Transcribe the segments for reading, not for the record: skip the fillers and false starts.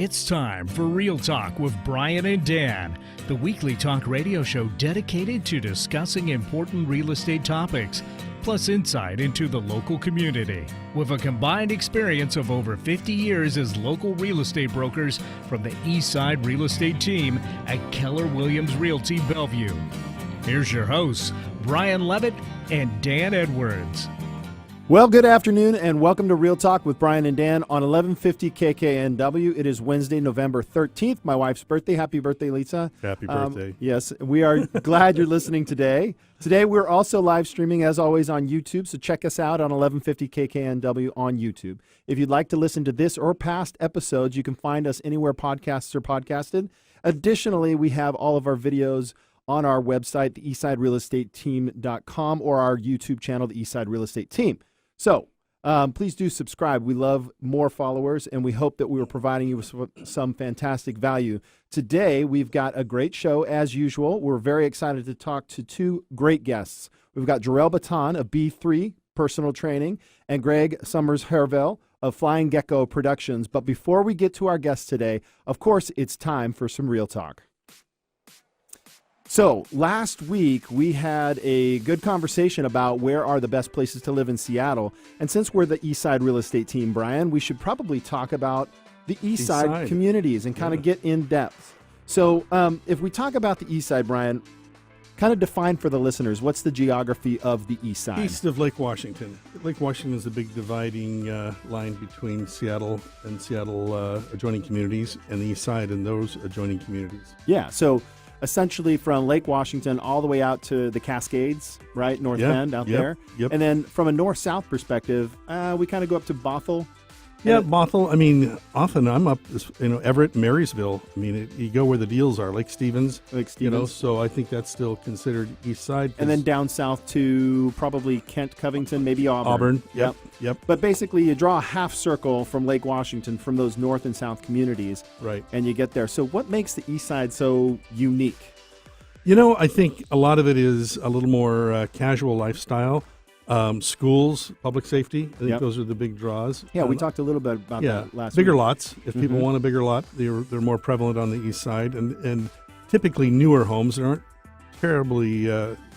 It's time for Real Talk with Brian and Dan, the weekly talk radio show dedicated to discussing important real estate topics, plus insight into the local community. With a combined experience of over 50 years as local real estate brokers from the Eastside Real Estate team at Keller Williams Realty Bellevue. Here's your hosts, Brian Levitt and Dan Edwards. Well, good afternoon and welcome to Real Talk with Brian and Dan on 1150 KKNW. It is Wednesday, November 13th, my wife's birthday. Happy birthday, Lisa. Happy birthday. Yes, we are glad you're listening today. Today, we're also live streaming, as always, on YouTube, so check us out on 1150 KKNW on YouTube. If you'd like to listen to this or past episodes, you can find us anywhere podcasts are podcasted. Additionally, we have all of our videos on our website, the eastsiderealestateteam.com, or our YouTube channel, the Eastside Real Estate Team. So please do subscribe. We love more followers, and we hope that we were providing you with some fantastic value. Today, we've got a great show as usual. We're very excited to talk to two great guests. We've got Jarrell Baton of B3 Personal Training and Greg Summers-Herville of Flying Gecko Productions. But before we get to our guests today, of course, it's time for some Real Talk. So last week, we had a good conversation about where are the best places to live in Seattle. And since we're the Eastside Real Estate Team, Brian, we should probably talk about the Eastside communities and kind of get in depth. So if we talk about the Eastside, Brian, kind of define for the listeners, what's the geography of the Eastside? East of Lake Washington. Lake Washington is a big dividing line between Seattle and Seattle adjoining communities and the East Side and those adjoining communities. Yeah, so essentially from Lake Washington all the way out to the Cascades, right? North Bend out there. Yep. And then from a north-south perspective, we kind of go up to Bothell. Yeah, Bothell. I mean, often I'm up, Everett, Marysville. I mean, you go where the deals are, Lake Stevens. So I think that's still considered East Side. And then down south to probably Kent, Covington, maybe Auburn. Yep. But basically, you draw a half circle from Lake Washington from those north and south communities. Right. And you get there. So what makes the East Side so unique? I think a lot of it is a little more casual lifestyle. Schools, public safety, I think those are the big draws. Yeah, we talked a little bit about that last bigger week. Lots. If people want a bigger lot, they're more prevalent on the East Side, and typically newer homes. There aren't terribly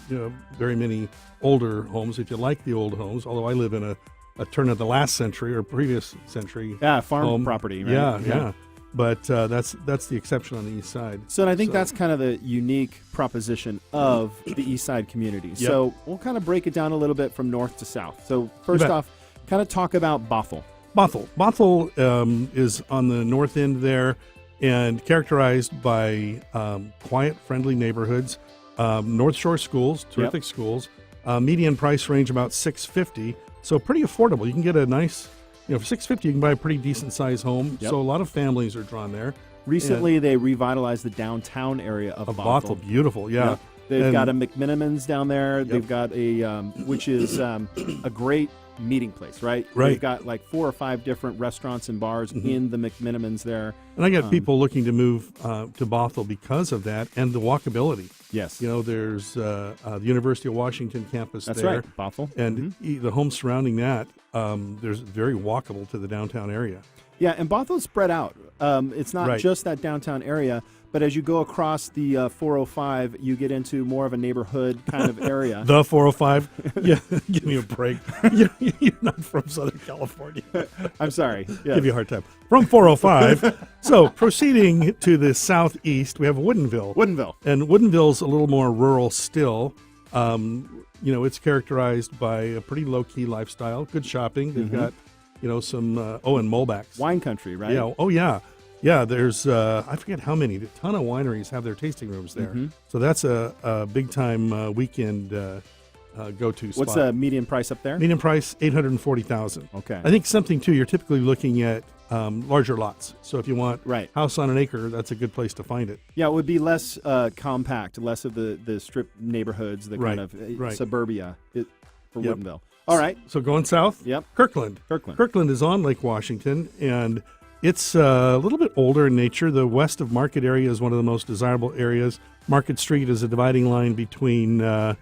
very many older homes. If you like the old homes, although I live in a turn of the last century or previous century farm home. property, right? Yeah. But that's the exception on the East Side. So I think that's kind of the unique proposition of the East Side community. Yep. So we'll kind of break it down a little bit from north to south. So first off, kind of talk about Bothell. Bothell is on the north end there and characterized by quiet, friendly neighborhoods, North Shore schools, terrific schools, median price range about $650, so pretty affordable. You can get a nice... for $650, you can buy a pretty decent-sized home, so a lot of families are drawn there. Recently, they revitalized the downtown area of Bothell. Beautiful, yeah. Yep. They've got a McMinimans down there. Yep. They've got which is a great meeting place, right? They've got like 4 or 5 different restaurants and bars in the McMinimans there. And I got people looking to move to Bothell because of that and the walkability. Yes. There's the University of Washington campus there. That's right, Bothell. And the homes surrounding that, there's very walkable to the downtown area. Yeah, and Bothell's spread out. It's not just that downtown area, but as you go across the 405, you get into more of a neighborhood kind of area. The 405? Yeah, give me a break. You're not from Southern California. I'm sorry. Yes. Give you a hard time. From 405. So proceeding to the southeast, we have Woodinville. And Woodinville's a little more rural still. It's characterized by a pretty low-key lifestyle, good shopping. They've got, some, and Molbach's. Wine country, right? Yeah. Oh, yeah. Yeah, there's, I forget how many, a ton of wineries have their tasting rooms there. So that's a big-time weekend go-to spot. What's the median price up there? Median price, $840,000. Okay. I think something, too, you're typically looking at larger lots. So if you want house on an acre, that's a good place to find it. Yeah, it would be less compact, less of the strip neighborhoods, the kind of suburbia for Woodinville. All right. So going south, Kirkland. Kirkland is on Lake Washington, and it's a little bit older in nature. The west of Market area is one of the most desirable areas. Market Street is a dividing line between west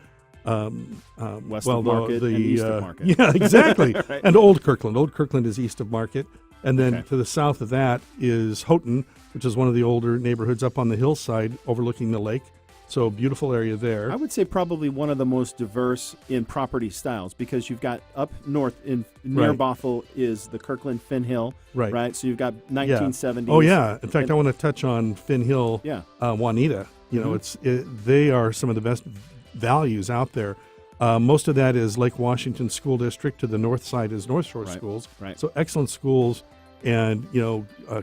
of Market and east of Market. Yeah, exactly. And Old Kirkland. Old Kirkland is east of Market. And then Okay. to the south of that is Houghton, which is one of the older neighborhoods up on the hillside overlooking the lake. So beautiful area there. I would say probably one of the most diverse in property styles, because you've got up north near Right. Bothell is the Kirkland Finn Hill, Right. So you've got 1970s. Oh yeah. In fact, And- I want to touch on Finn Hill, Yeah. Juanita. You know, Mhm. they are some of the best values out there. Most of that is Lake Washington School District. To the north side is North Shore Right. Schools. Right. So excellent schools, and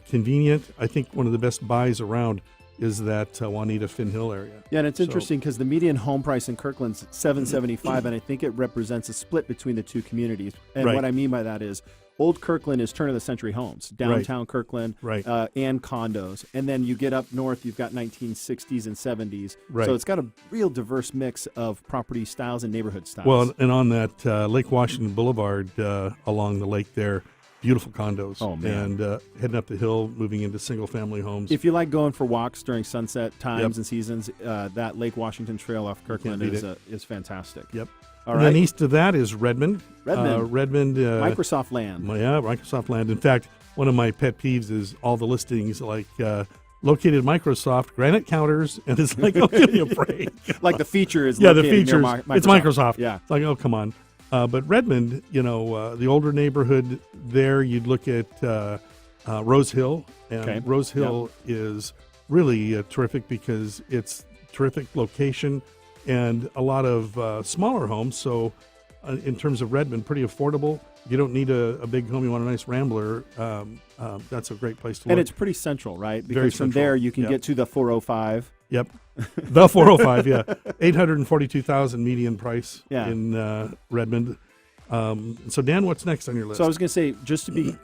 convenient. I think one of the best buys around is that Juanita Finn Hill area. Yeah, and it's So- interesting because the median home price in Kirkland's $775, and I think it represents a split between the two communities. And Right. what I mean by that is, Old Kirkland is turn of the century homes, downtown Kirkland, Right. and condos. And then you get up north, you've got 1960s and 70s. Right. So it's got a real diverse mix of property styles and neighborhood styles. Well, and on that Lake Washington Boulevard along the lake there, beautiful condos. Oh, man. And heading up the hill, moving into single-family homes. if you like going for walks during sunset times Yep. and seasons, that Lake Washington Trail off Kirkland beat is fantastic. Yep. All And right. then east of that is Redmond. Redmond. Redmond. Microsoft land. Yeah, Microsoft land. In fact, one of my pet peeves is all the listings like located Microsoft, granite counters, and it's like, oh, give me a break. Like the feature is Yeah, the located near features. It's Microsoft. Yeah. It's like, oh, come on. But Redmond, the older neighborhood there, you'd look at Rose Hill. And Okay. Rose Hill is really terrific because it's terrific location and a lot of smaller homes. So in terms of Redmond, pretty affordable. You don't need a big home. You want a nice Rambler. That's a great place to look. And it's pretty central, right? Because Very from central. there you can Yep. get to the 405. Yep. The 405, yeah. 842,000 median price Yeah. in Redmond. So Dan, what's next on your list? So I was going to say, just to be,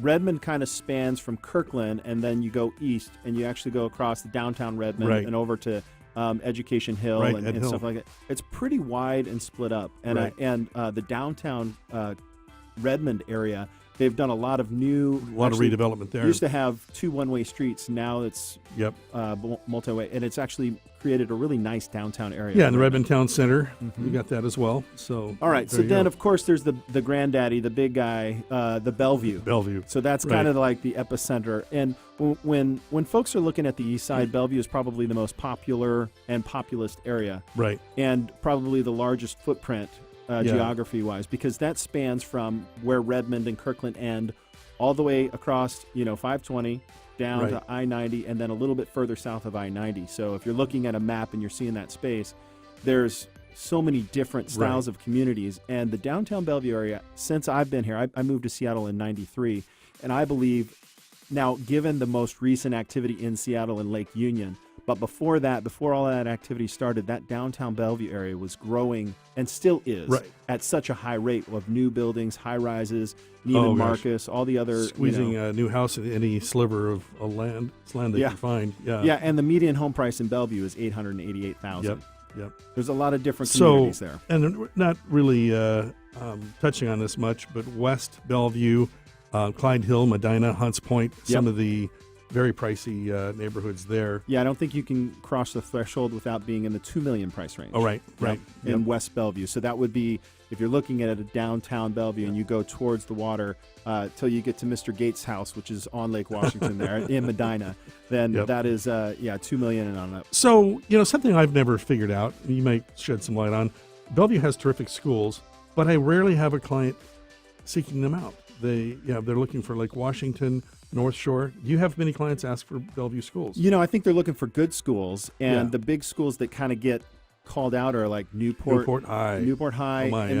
Redmond kind of spans from Kirkland, and then you go east, and you actually go across the downtown Redmond Right. and over to Education Hill Right, and, Ed and Hill. stuff like that. It's pretty wide and split up, and Right. the downtown Redmond area, they've done a lot of new. a lot actually, of redevelopment there. Used to have two one-way streets. Now it's Yep. multi-way, and it's actually created a really nice downtown area. Yeah, in the Redmond Town Center, Mhm. we got that as well. So All right, there so you then go. of course there's the granddaddy, the big guy, the Bellevue. Bellevue. So that's Right. kind of like the epicenter. And when folks are looking at the east side, Bellevue is probably the most popular and populous area, Right. and probably the largest footprint Yeah. geography-wise, because that spans from where Redmond and Kirkland end all the way across, 520 down Right. to I-90, and then a little bit further south of I-90. So if you're looking at a map and you're seeing that space, there's so many different styles of communities. And the downtown Bellevue area, since I've been here, I moved to Seattle in 93, and I believe now, given the most recent activity in Seattle and Lake Union, but before that, before all that activity started, that downtown Bellevue area was growing and still is Right. at such a high rate of new buildings, high rises, Neiman Oh, gosh. Marcus, all the other Squeezing a new house in any sliver of land they Yeah. can find. Yeah. yeah, and the median home price in Bellevue is $888,000. Yep. Yep. There's a lot of different So, communities there. and we're not really touching on this much, but West Bellevue, Clyde Hill, Medina, Hunts Point, some of the very pricey neighborhoods there. Yeah, I don't think you can cross the threshold without being in the $2 million price range. Oh, right, Yep, right. in Yep. West Bellevue. So that would be, if you're looking at a downtown Bellevue and you go towards the water till you get to Mr. Gates' house, which is on Lake Washington there in Medina, then Yep. that is, $2 million and on up. So, something I've never figured out, you might shed some light on, Bellevue has terrific schools, but I rarely have a client seeking them out. They're looking for Lake Washington, North Shore. Do you have many clients ask for Bellevue schools? I think they're looking for good schools, and Yeah. the big schools that kind of get called out are like Newport High, Oh my, and yeah.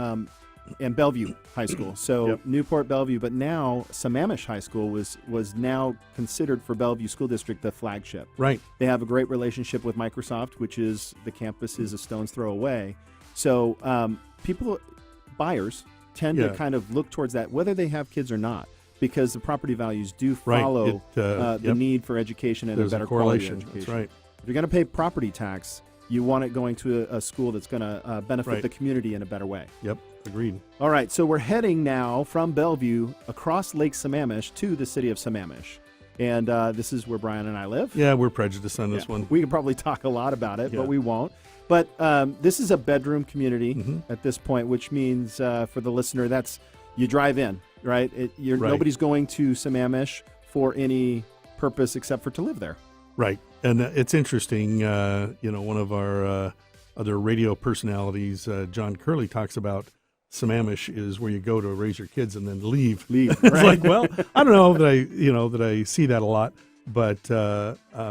then and Bellevue High School. So Yep. Newport, Bellevue, but now Sammamish High School was now considered for Bellevue School District the flagship. Right. They have a great relationship with Microsoft, which is the campus is a stone's throw away. So buyers tend to Yeah. kind of look towards that, whether they have kids or not, because the property values do Right. follow the Yep. need for education and There's a better a correlation. quality education. That's right. If you're going to pay property tax, you want it going to a school that's going to benefit Right. the community in a better way. Yep. Agreed. All right, so we're heading now from Bellevue across Lake Sammamish to the city of Sammamish. And this is where Brian and I live. Yeah, we're prejudiced on this Yeah. one. We could probably talk a lot about it, Yeah. but we won't. But this is a bedroom community Mhm. at this point, which means for the listener, that's you drive in. right? Right. Nobody's going to Sammamish for any purpose except for to live there. Right. And it's interesting, one of our other radio personalities, John Curley, talks about Sammamish is where you go to raise your kids and then leave. Leave. It's Right. like, well, I don't know that I see that a lot, but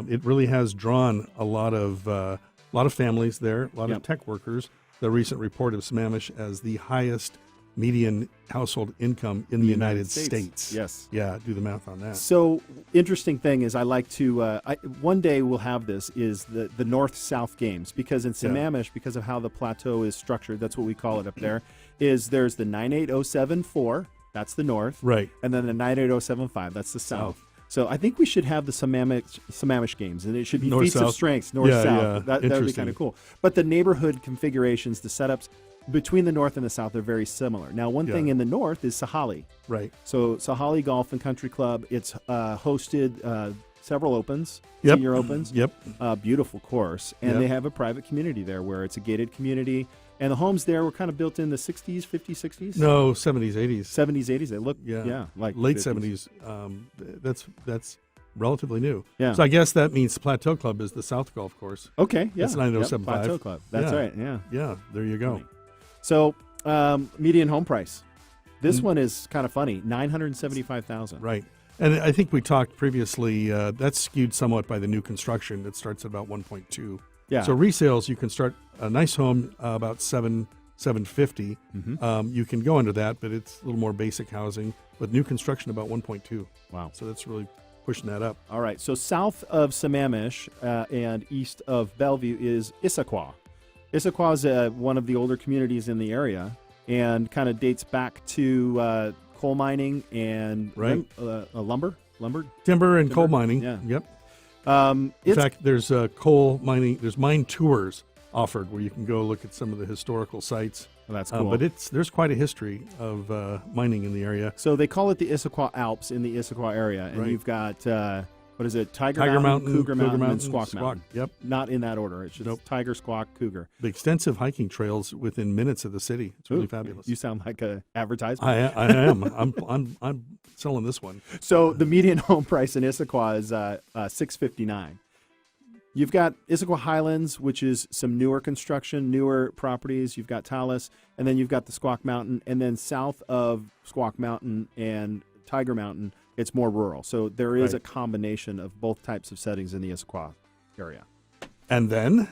it really has drawn a lot of families there, a lot of tech workers. The recent report of Sammamish as the highest median household income in the United States. Yes. Yeah, do the math on that. So, interesting thing is I like to, one day we'll have this, is the North-South games, because in Sammamish, because of how the plateau is structured, that's what we call it up there, is there's the 98074, that's the north, Right. and then the 98075, that's the south. So I think we should have the Sammamish games, and it should be North, feats south. of strengths, north-south. Yeah, That would be interesting. kind of cool. But the neighborhood configurations, the setups between the north and the south are very similar. Now, one thing in the north is Sahali. Right. So Sahali Golf and Country Club, it's hosted several opens, Yep. senior opens. Yep. Beautiful course. And Yep. they have a private community there where it's a gated community. And the homes there were kind of built in the 60s, 50s, 60s? No, 70s, 80s. 70s, 80s. They look, like late 50s. 70s. That's relatively new. Yeah. So I guess that means Plateau Club is the South Golf Course. Okay, yeah. That's 9075. Plateau Club. That's Yeah. right, yeah. Yeah, there you go. So, median home price. This one is kind of funny, $975,000. Right. And I think we talked previously, that's skewed somewhat by the new construction that starts at about 1.2. Yeah. So resales, you can start a nice home about $750. You can go under that, but it's a little more basic housing. With new construction, about 1.2. Wow. So that's really pushing that up. All right. So south of Sammamish and east of Bellevue is Issaquah. Issaquah is one of the older communities in the area and kind of dates back to coal mining and lumber. Timber and coal mining. Yeah. Yep. In fact, there's coal mining. There's mine tours offered where you can go look at some of the historical sites. Well, that's cool. But there's quite a history of mining in the area. So they call it the Issaquah Alps in the Issaquah area, and you've got what is it? Tiger Mountain, Cougar Mountain, and Squawk Mountain. Yep. Not in that order. It's just Tiger, Squawk, Cougar. The extensive hiking trails within minutes of the city. It's really fabulous. You sound like an advertisement. I am. I'm selling this one. So the median home price in Issaquah is $659,000. You've got Issaquah Highlands, which is some newer construction, newer properties. You've got Talus, and then you've got the Squawk Mountain, and then south of Squawk Mountain and Tiger Mountain, it's more rural. So there is a combination of both types of settings in the Issaquah area. And then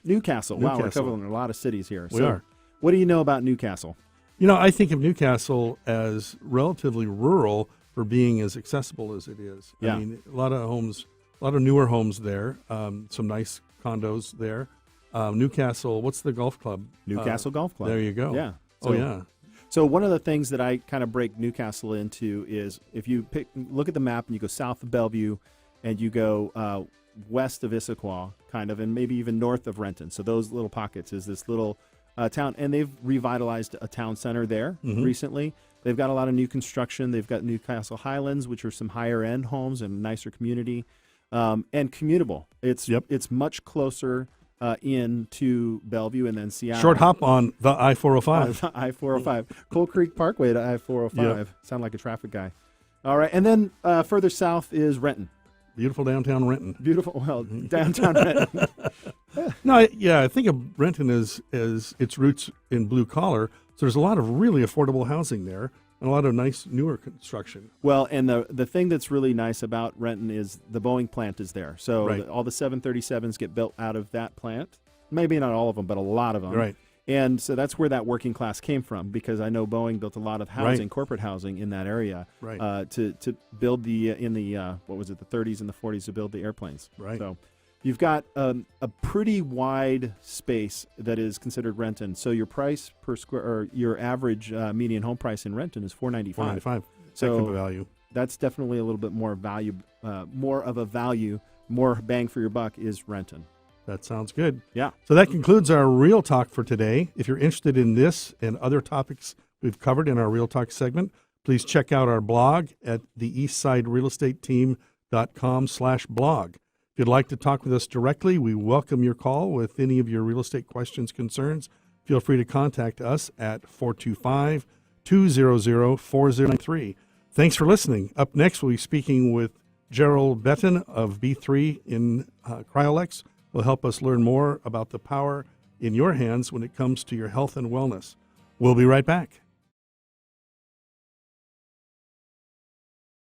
Newcastle. Wow, we're Newcastle. covering a lot of cities here. We are. What do you know about Newcastle? I think of Newcastle as relatively rural for being as accessible as it is. Yeah. I mean, a lot of newer homes there, some nice condos there. Newcastle, what's the golf club? Newcastle Golf Club. There you go. Yeah. Oh, yeah. So one of the things that I kind of break Newcastle into is if you look at the map and you go south of Bellevue and you go west of Issaquah, kind of, and maybe even north of Renton. So those little pockets is this little town, and they've revitalized a town center there recently. They've got a lot of new construction. They've got Newcastle Highlands, which are some higher end homes and a nicer community, and commutable. It's much closer into Bellevue and then Seattle. Short hop on the I-405. I-405. Coal Creek Parkway to I-405. Yep. Sound like a traffic guy. All right. And then further south is Renton. Beautiful downtown Renton. Beautiful, well, downtown Renton. No, I think of Renton as its roots in blue collar. So there's a lot of really affordable housing there and a lot of nice newer construction. Well, and the thing that's really nice about Renton is the Boeing plant is there. So all the 737s get built out of that plant. Maybe not all of them, but a lot of them. Right. And so that's where that working class came from, because I know Boeing built a lot of housing, corporate housing in that area, to build in the 30s and the 40s to build the airplanes. Right. So you've got a pretty wide space that is considered Renton. So your price per square, or your average median home price in Renton is $495. $495. So Heck of a value. That's definitely a little bit more value, more of a value, more bang for your buck is Renton. That sounds good. Yeah. So that concludes our Real Talk for today. If you're interested in this and other topics we've covered in our Real Talk segment, please check out our blog at the eastsiderealestateteam.com/blog. If you'd like to talk with us directly, we welcome your call with any of your real estate questions, concerns. Feel free to contact us at 200-4093. Thanks for listening. Up next, we'll be speaking with Gerald Betton of B3 in Cryolex. Will help us learn more about the power in your hands when it comes to your health and wellness. We'll be right back.